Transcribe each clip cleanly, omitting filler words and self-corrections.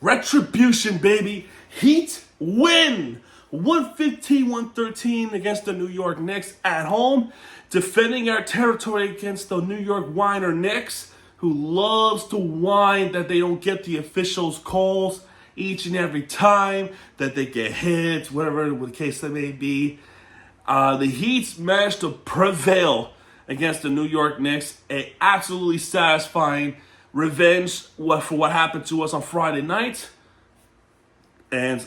Retribution, baby. Heat win. 115-113 against the New York Knicks at home. Defending our territory against the New York whiner Knicks, who loves to whine that they don't get the officials' calls each and every time, that they get hits, whatever the case that may be. The Heat managed to prevail against the New York Knicks. A absolutely satisfying revenge for what happened to us on Friday night. And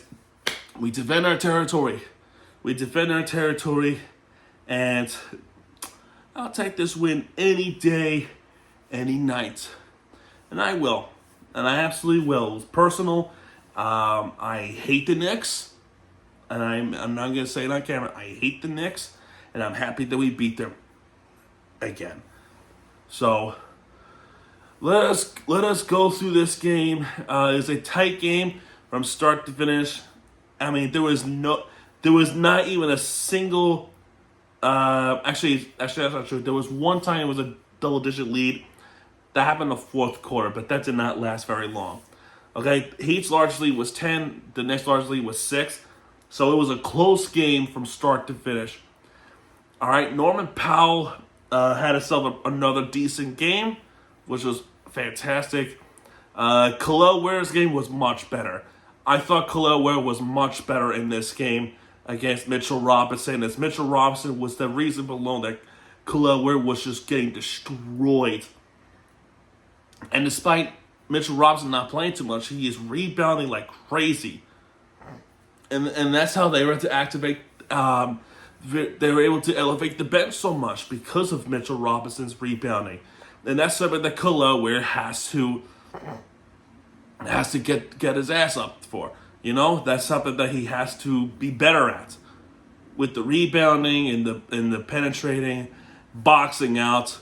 we defend our territory. And I'll take this win any day, any night. And I will. And I absolutely will. It was personal. I hate the Knicks. And I'm not going to say it on camera. I hate the Knicks. And I'm happy that we beat them again. So let us go through this game. It's a tight game from start to finish. I mean, there was not even a single. Actually, that's not true. There was one time it was a double-digit lead. That happened in the fourth quarter, but that did not last very long. Okay, Heat's large lead was 10. The Knicks' large lead was 6. So it was a close game from start to finish. All right, Norman Powell had himself another decent game, which was fantastic. Khalil Ware's game was much better. I thought Khalil Ware was much better in this game against Mitchell Robinson, as Mitchell Robinson was the reason alone that Khalil Ware was just getting destroyed. And despite Mitchell Robinson not playing too much, he is rebounding like crazy. And that's how they were able to activate. They were able to elevate the bench so much because of Mitchell Robinson's rebounding, and that's something that Khalil Ware has to get his ass up for. You know, that's something that he has to be better at, with the rebounding and the penetrating, boxing out.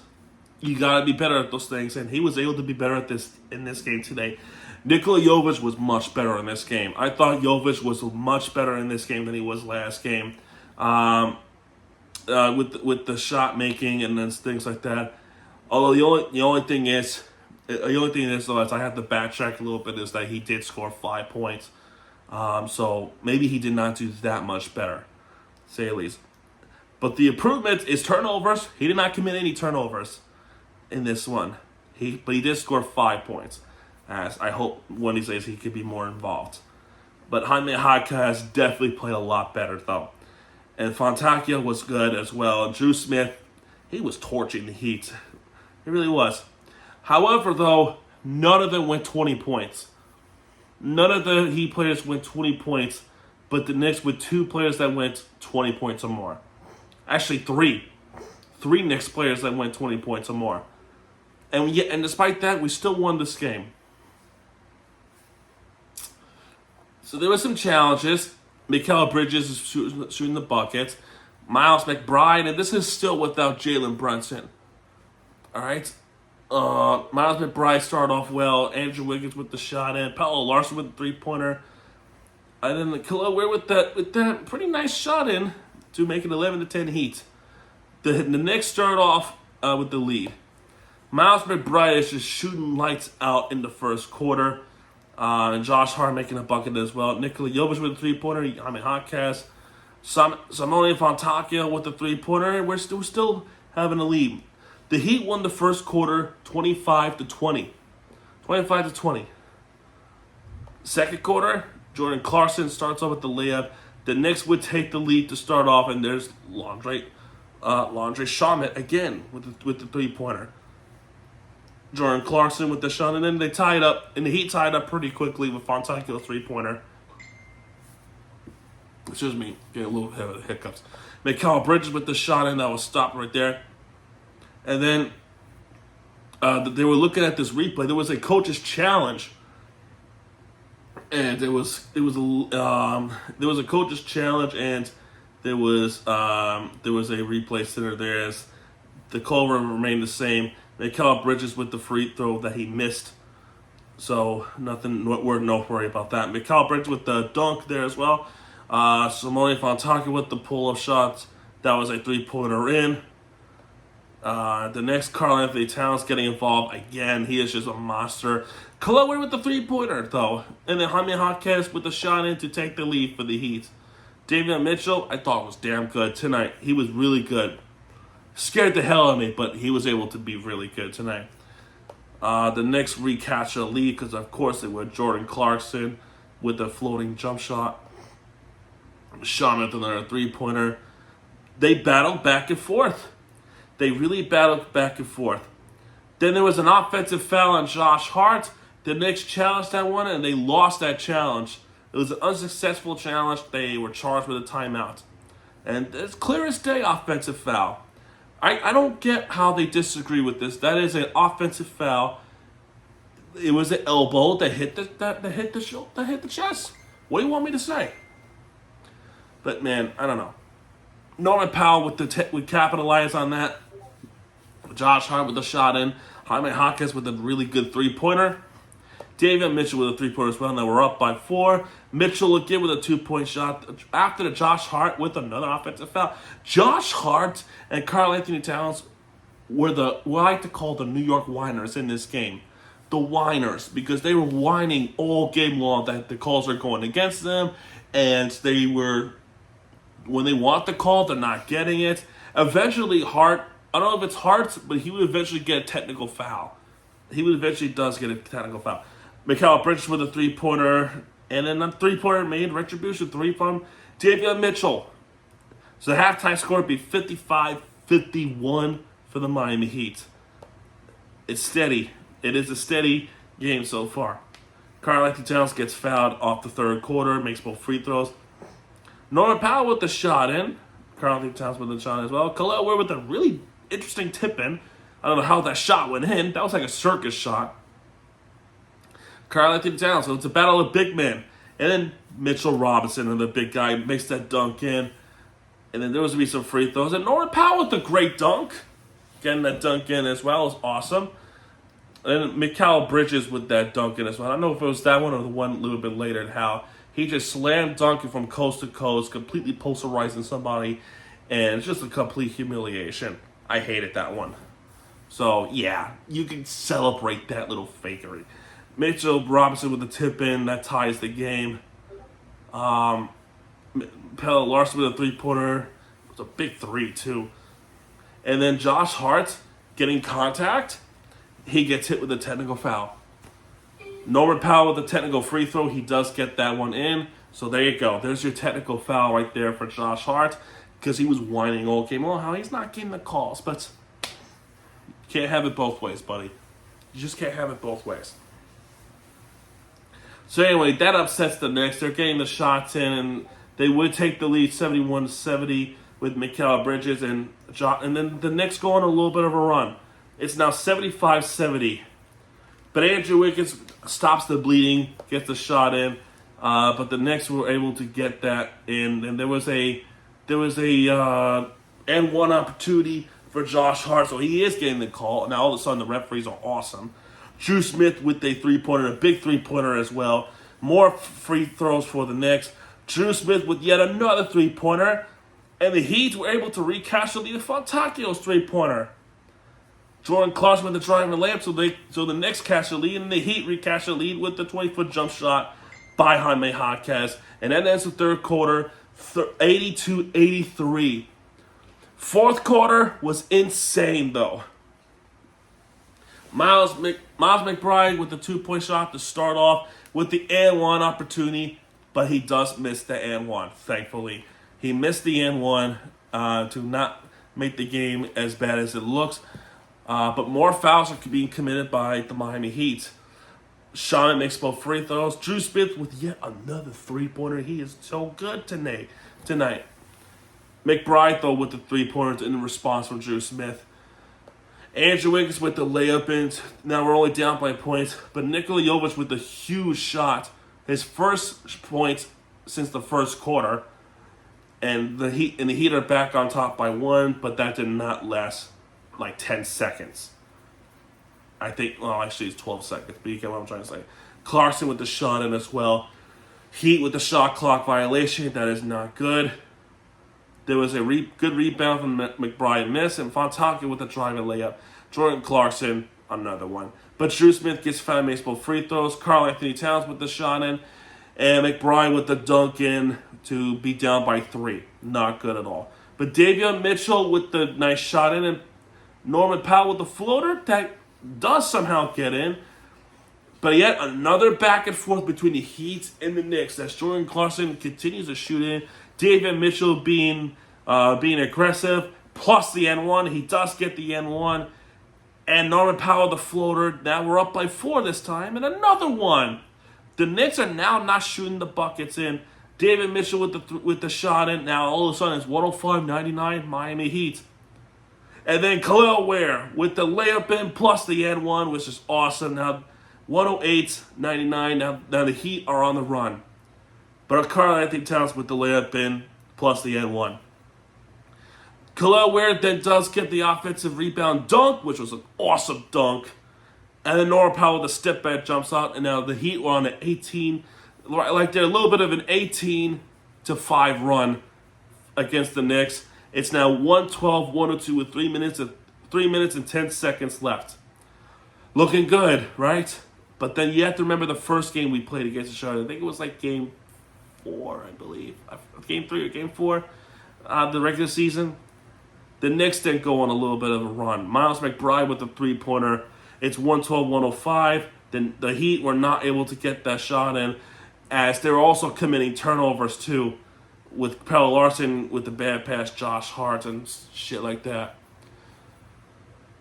You gotta be better at those things, and he was able to be better at this in this game today. Nikola Jovic was much better in this game. I thought Jovic was much better in this game than he was last game, with the shot making and then things like that. Although the only thing is though, is I have to backtrack a little bit, is that he did score 5 points. So maybe he did not do that much better, to say the least. But the improvement is turnovers. He did not commit any turnovers in this one. But he did score 5 points. As I hope one of these days he could be more involved. But Jaime Jaquez has definitely played a lot better, though. And Fontecchio was good as well. And Drew Smith, he was torching the Heat. He really was. However, though, none of them went 20 points. None of the Heat players went 20 points, but the Knicks with 2 players that went 20 points or more. Actually, 3. 3 Knicks players that went 20 points or more. And despite that, we still won this game. So there were some challenges. Mikal Bridges is shooting the buckets. Miles McBride, and this is still without Jalen Brunson. All right? Miles McBride started off well. Andrew Wiggins with the shot in. Paolo Larson with the three-pointer. And then Khalil Ware with that pretty nice shot in to make it 11-10 Heat. The Knicks started off with the lead. Miles McBride is just shooting lights out in the first quarter. And Josh Hart making a bucket as well. Nikola Jovic with a three-pointer. Jaime Jaquez. Simone Fontecchio with the three-pointer. And we're still having a lead. The Heat won the first quarter 25-20. 25-20. Second quarter, Jordan Clarkson starts off with the layup. The Knicks would take the lead to start off, and there's Landry Shamet again with the three-pointer. Jordan Clarkson with the shot, and then they tied up, and the Heat tied up pretty quickly with Fontecchio's three-pointer. Excuse me, getting a little bit of hiccups. Mikal Bridges with the shot, and that was stopped right there. And then they were looking at this replay. There was a coach's challenge, and there was a coach's challenge, and there was a replay center there. As the call remained the same. Mikal Bridges with the free throw that he missed. So we're not worried about that. Mikal Bridges with the dunk there as well. Simone Fontecchio with the pull-up shots. That was a three-pointer in. The next, Karl Anthony Towns getting involved again. He is just a monster. Khalil with the three-pointer, though. And then Jaime Jaquez with the shot in to take the lead for the Heat. Davion Mitchell, I thought was damn good tonight. He was really good. Scared the hell out of me, but he was able to be really good tonight. The Knicks recapture the lead because, of course, they were Jordan Clarkson with a floating jump shot. Sean with another three-pointer. They battled back and forth. They really battled back and forth. Then there was an offensive foul on Josh Hart. The Knicks challenged that one, and they lost that challenge. It was an unsuccessful challenge. They were charged with a timeout. And it's clear as day offensive foul. I don't get how they disagree with this. That is an offensive foul. It was an elbow that hit the chest. What do you want me to say? But man, I don't know. Norman Powell would capitalize on that. Josh Hart with the shot in. Jaime Jaquez with a really good three-pointer. Davion Mitchell with a three-pointer as well, and they were up by 4. Mitchell again with a 2-point shot after the Josh Hart with another offensive foul. Josh Hart and Karl-Anthony Towns were what I like to call the New York whiners in this game. The whiners, because they were whining all game long that the calls were going against them, and they were, when they want the call, they're not getting it. Eventually, Hart, I don't know if it's Hart, but he would eventually get a technical foul. He would eventually does get a technical foul. Mikal Bridges with a three-pointer, and then a three-pointer made retribution 3 from Davion Mitchell. So the halftime score would be 55-51 for the Miami Heat. It's steady. It is a steady game so far. Karl-Anthony Towns gets fouled off the third quarter, makes both free throws. Norman Powell with the shot in. Karl-Anthony Towns with the shot as well. Khalil Ware with a really interesting tip in. I don't know how that shot went in. That was like a circus shot. Karl-Anthony Towns, so it's a battle of big men. And then Mitchell Robinson, and the big guy, makes that dunk in. And then there was going to be some free throws. And Norman Powell with the great dunk. Getting that dunk in as well is awesome. And Mikal Bridges with that dunk in as well. I don't know if it was that one or the one a little bit later, how he just slammed dunking from coast to coast, completely posterizing somebody. And it's just a complete humiliation. I hated that one. So, yeah, you can celebrate that little fakery. Mitchell Robinson with the tip in, that ties the game. Pelle Larson with a three-pointer. It was a big 3, too. And then Josh Hart getting contact. He gets hit with a technical foul. Norman Powell with a technical free throw. He does get that one in. So there you go. There's your technical foul right there for Josh Hart. Because he was whining all game long how he's not getting the calls. But can't have it both ways, buddy. You just can't have it both ways. So anyway, that upsets the Knicks. They're getting the shots in, and they would take the lead 71-70 with Mikal Bridges, and then the Knicks go on a little bit of a run. It's now 75-70. But Andrew Wiggins stops the bleeding, gets the shot in, but the Knicks were able to get that in, and there was a N1 opportunity for Josh Hart, so he is getting the call. Now all of a sudden the referees are awesome. Drew Smith with a three-pointer, a big three-pointer as well. More free throws for the Knicks. Drew Smith with yet another three-pointer. And the Heat were able to recapture the lead with Fontaccio's three-pointer. Jordan Clarkson with the driving layup, so the Knicks catch the lead, and the Heat recapture the lead with the 20-foot jump shot by Jaime Jaquez. And that ends the third quarter, 82-83. Fourth quarter was insane, though. Miles McBride with the 2-point shot to start off with the and-one opportunity, but he does miss the and-one, thankfully. He missed the and-one to not make the game as bad as it looks. But more fouls are being committed by the Miami Heat. Sean makes both free throws. Drew Smith with yet another three-pointer. He is so good tonight. McBride, though, with the three-pointers in response from Drew Smith. Andrew Wiggins with the layup ins. Now we're only down by points. But Nikola Jovic with the huge shot. His first points since the first quarter. And the Heat are back on top by 1, but that did not last like 10 seconds. I think, well, actually it's 12 seconds, but you get what I'm trying to say. Clarkson with the shot in as well. Heat with the shot clock violation. That is not good. There was a good rebound from McBride miss, and Fontaine with the driving layup. Jordan Clarkson another one. But Drew Smith gets foul, makes both free throws. Karl Anthony Towns with the shot in. And McBride with the dunk in to be down by 3. Not good at all. But Davion Mitchell with the nice shot in. And Norman Powell with the floater. That does somehow get in. But yet another back and forth between the Heat and the Knicks as Jordan Clarkson continues to shoot in. Davion Mitchell being aggressive. Plus the N1. He does get the N1. And Norman Powell, the floater. Now we're up by 4 this time. And another one. The Knicks are now not shooting the buckets in. Davion Mitchell with the shot in. Now all of a sudden it's 105-99 Miami Heat. And then Khalil Ware with the layup in plus the N1, which is awesome. Now 108-99. Now the Heat are on the run. But Karl Anthony Towns with the layup in plus the N1. Khalil Ware then does get the offensive rebound dunk, which was an awesome dunk. And then Norman Powell with the step back jumps out. And now the Heat were on an 18, like they're a little bit of an 18-5 run against the Knicks. It's now 112-102 with 3 minutes and 10 seconds left. Looking good, right? But then you have to remember the first game we played against the Charlotte. I think it was like game 4, I believe. Game 3 or game 4, the regular season. The Knicks then go on a little bit of a run. Miles McBride with the three-pointer. It's 112-105. Then the Heat were not able to get that shot in, as they were also committing turnovers too, with Pelle Larsson with the bad pass, Josh Hart, and shit like that.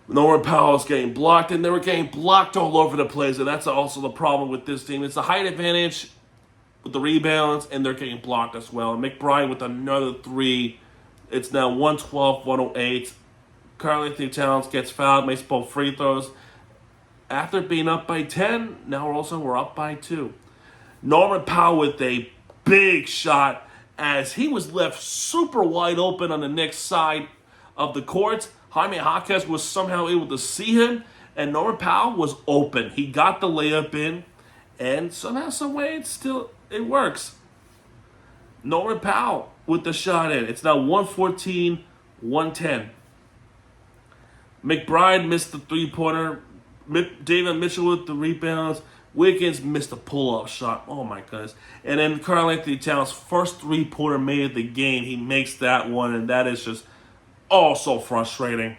Norman Powell's getting blocked, and they were getting blocked all over the place, and that's also the problem with this team. It's a height advantage with the rebounds, and they're getting blocked as well. And McBride with another 3. It's now 112-108. Karl Anthony Towns gets fouled, makes both free throws. After being up by 10, now we're up by 2. Norman Powell with a big shot as he was left super wide open on the Knicks side of the court. Jaime Jaquez was somehow able to see him, and Norman Powell was open. He got the layup in, and somehow, some way, it works. Norman Powell with the shot in. It's now 114-110. McBride missed the three-pointer. Davion Mitchell with the rebounds. Wiggins missed a pull-up shot. Oh, my goodness. And then Karl Anthony Towns' first three-pointer made of the game. He makes that one, and that is just so frustrating.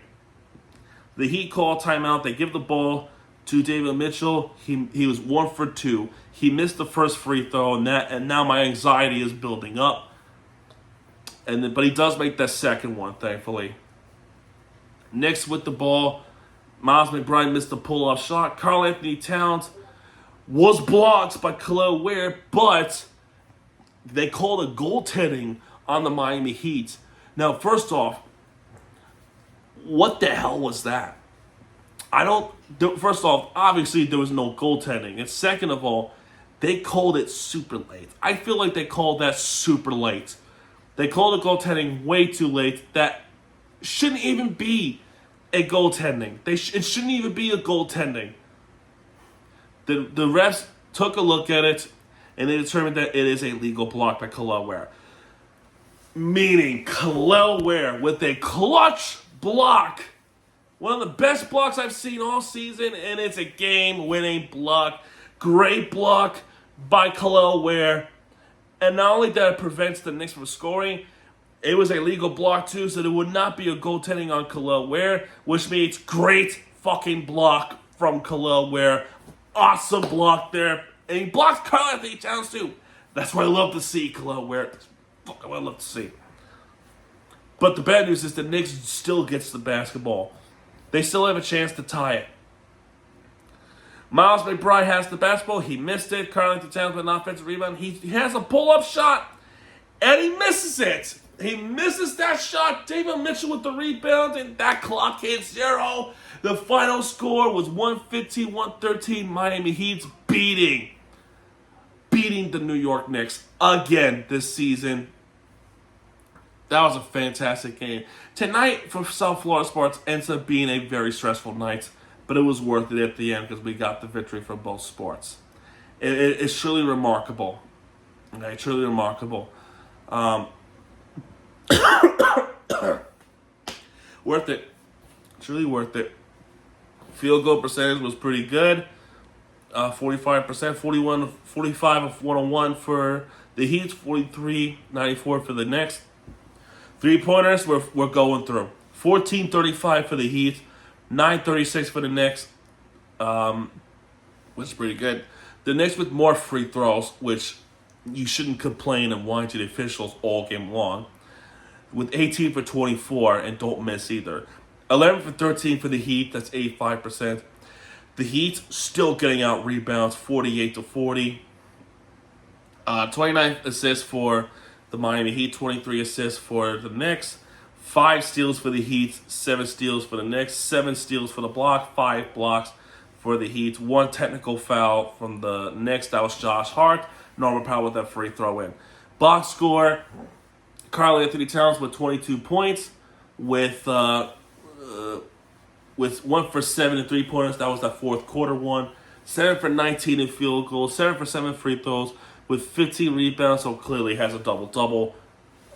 The Heat call timeout. They give the ball to Davion Mitchell. He was 1 for 2. He missed the first free throw, and now my anxiety is building up. But he does make that second one, thankfully. Knicks with the ball. Miles McBride missed the pull-off shot. Karl Anthony Towns was blocked by Khalil Ware, but they called a goaltending on the Miami Heat. Now, first off, what the hell was that? First off, obviously there was no goaltending. And second of all, they called it super late. I feel like they called that super late. They called the goaltending way too late. That shouldn't even be a goaltending. It shouldn't even be a goaltending. The refs took a look at it, and they determined that it is a legal block by Khalil Ware. Meaning Khalil Ware with a clutch block. One of the best blocks I've seen all season, and it's a game-winning block. Great block by Khalil Ware. And not only that it prevents the Knicks from scoring, it was a legal block too, so there would not be a goaltending on Khalil Ware, which means great fucking block from Khalil Ware. Awesome block there. And he blocks Karl Anthony Towns too. That's what I love to see, Khalil Ware. That's fucking what I love to see. But the bad news is the Knicks still gets the basketball. They still have a chance to tie it. Miles McBride has the basketball. He missed it. Karl Anthony Towns with an offensive rebound. He has a pull-up shot, and he misses it. He misses that shot. Davion Mitchell with the rebound, and that clock hits 0. The final score was 115-113. Miami Heat's beating the New York Knicks again this season. That was a fantastic game. Tonight for South Florida Sports ends up being a very stressful night, but it was worth it at the end because we got the victory for both sports. It's truly remarkable. Okay, truly remarkable. Worth it. Truly worth it. Field goal percentage was pretty good. 45%, 45 of 101 for the Heat, 43-94 for the Knicks. 3-pointers, we're going through. 14-35 for the Heat, 9-36 for the Knicks, which is pretty good. The Knicks with more free throws, which you shouldn't complain and whine to the officials all game long. With 18 for 24, and don't miss either. 11 for 13 for the Heat, that's 85%. The Heat still getting out rebounds, 48-40. 29 assists for the Miami Heat, 23 assists for the Knicks. 5 steals for the Heat, 7 steals for the Knicks, 7 steals for the block, 5 blocks for the Heat. 1 technical foul from the Knicks, that was Josh Hart. Norman Powell with that free throw in. Box score, Karl Anthony Towns with 22 points with 1 for 7 in 3-pointers. That was that fourth quarter one. 7 for 19 in field goals, 7 for 7 free throws with 15 rebounds, so clearly has a double-double.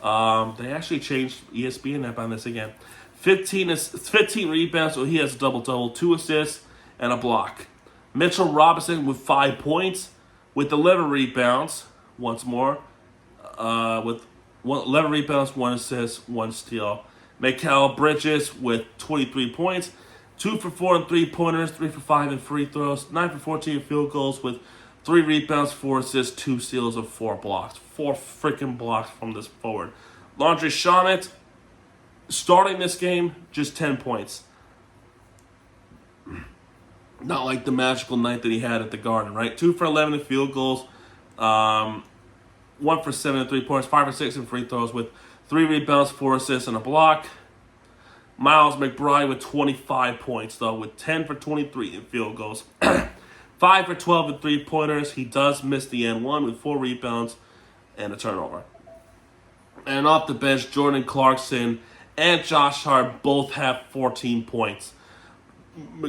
They actually changed ESPN app on this again. 15 rebounds, so he has a double-double, 2 assists, and a block. Mitchell Robinson with 5 points, with 11 rebounds, once more. With 11 rebounds, 1 assist, 1 steal. Mikal Bridges with 23 points, 2 for 4 in 3-pointers, 3 for 5 in free throws, 9 for 14 in field goals with 3 rebounds, 4 assists, 2 steals, and 4 blocks. 4 freaking blocks from this forward. Landry Shamet, starting this game, just 10 points. Not like the magical night that he had at the Garden, right? 2 for 11 in field goals, 1 for 7 in 3-pointers, 5 for 6 in free throws with 3 rebounds, 4 assists, and a block. Miles McBride with 25 points, though, with 10 for 23 in field goals. 5 for 12 in 3-pointers. He does miss the N1 with 4 rebounds and a turnover. And off the bench, Jordan Clarkson and Josh Hart both have 14 points.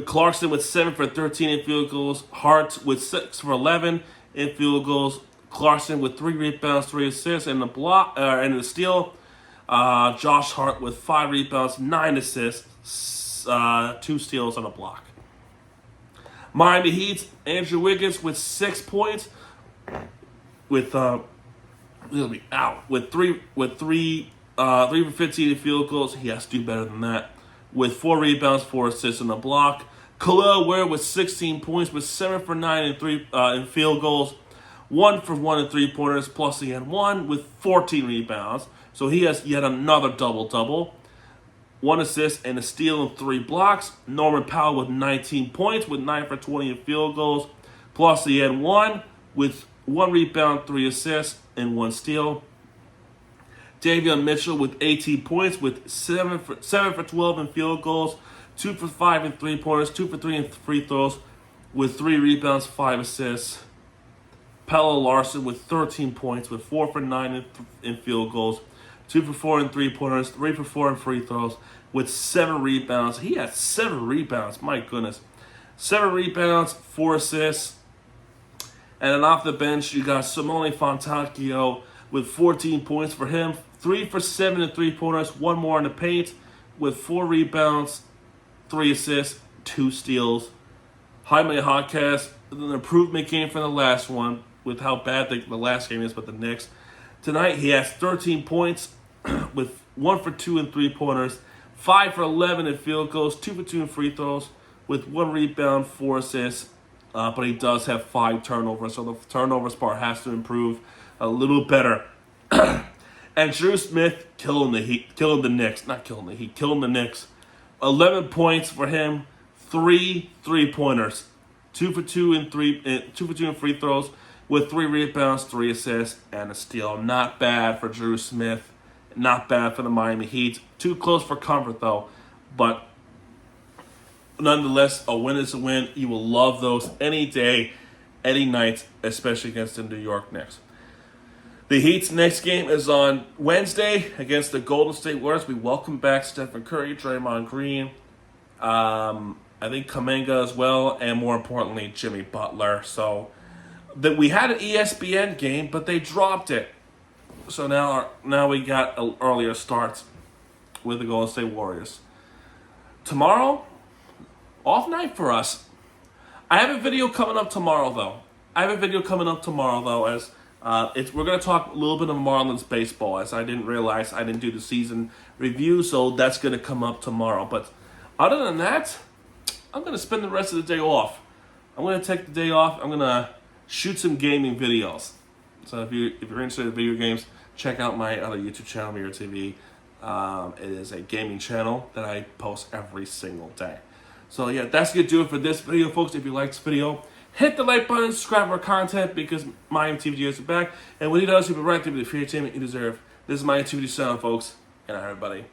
Clarkson with 7 for 13 in field goals. Hart with 6 for 11 in field goals. Clarkson with 3 rebounds, 3 assists, and a block and a steal. Josh Hart with 5 rebounds, 9 assists, 2 steals, and a block. Miami Heat, Andrew Wiggins with 6 points, with 3 for 15 in field goals. He has to do better than that. With 4 rebounds, 4 assists, and a block. Khalil Ware with 16 points, with 7 for 9 in field goals, 1 for 1 in 3-pointers, plus he had 1 with 14 rebounds. So he has yet another double-double. 1 assist and a steal and 3 blocks. Norman Powell with 19 points with 9 for 20 in field goals. Plus he had 1 with 1 rebound, 3 assists, and 1 steal. Davion Mitchell with 18 points with 7 for 12 in field goals. 2 for 5 in 3-pointers, 2 for 3 in free throws with 3 rebounds, 5 assists. Pelle Larsson with 13 points with 4 for 9 in field goals. 2 for 4 in 3-pointers, 3 for 4 in free throws, with 7 rebounds. He had 7 rebounds, my goodness. 7 rebounds, 4 assists. And then off the bench, you got Simone Fontecchio with 14 points for him. 3 for 7 in 3-pointers, 1 more in the paint, with 4 rebounds, 3 assists, 2 steals. Jaime Jaquez, an improvement game from the last one, with how bad the last game is with the Knicks. Tonight, he has 13 points with 1 for 2 in 3-pointers, 5 for 11 in field goals, 2 for 2 in free throws, with 1 rebound, 4 assists. But he does have 5 turnovers, so the turnovers part has to improve a little better. And Drew Smith killing the Knicks. 11 points for him, 3 3-pointers, 2 for 2 in free throws, with 3 rebounds, 3 assists, and a steal. Not bad for Drew Smith. Not bad for the Miami Heat. Too close for comfort, though. But nonetheless, a win is a win. You will love those any day, any night, especially against the New York Knicks. The Heat's next game is on Wednesday against the Golden State Warriors. We welcome back Stephen Curry, Draymond Green, I think Kuminga as well, and more importantly, Jimmy Butler. So we had an ESPN game, but they dropped it. So now we got an earlier start with the Golden State Warriors. Tomorrow, off night for us. I have a video coming up tomorrow, though. As we're going to talk a little bit of Marlins baseball, as I didn't realize I didn't do the season review, so that's going to come up tomorrow. But other than that, I'm going to spend the rest of the day off. I'm going to take the day off. I'm going to shoot some gaming videos. So if you're interested in video games, check out my other YouTube channel, Mirror TV. It is a gaming channel that I post every single day. So yeah, that's going to do it for this video, folks. If you like this video, hit the like button, subscribe for content, because my MTV videos are back. And when he does, he'll be right there with the free entertainment you deserve. This is my MTV sound, folks. Good night, everybody.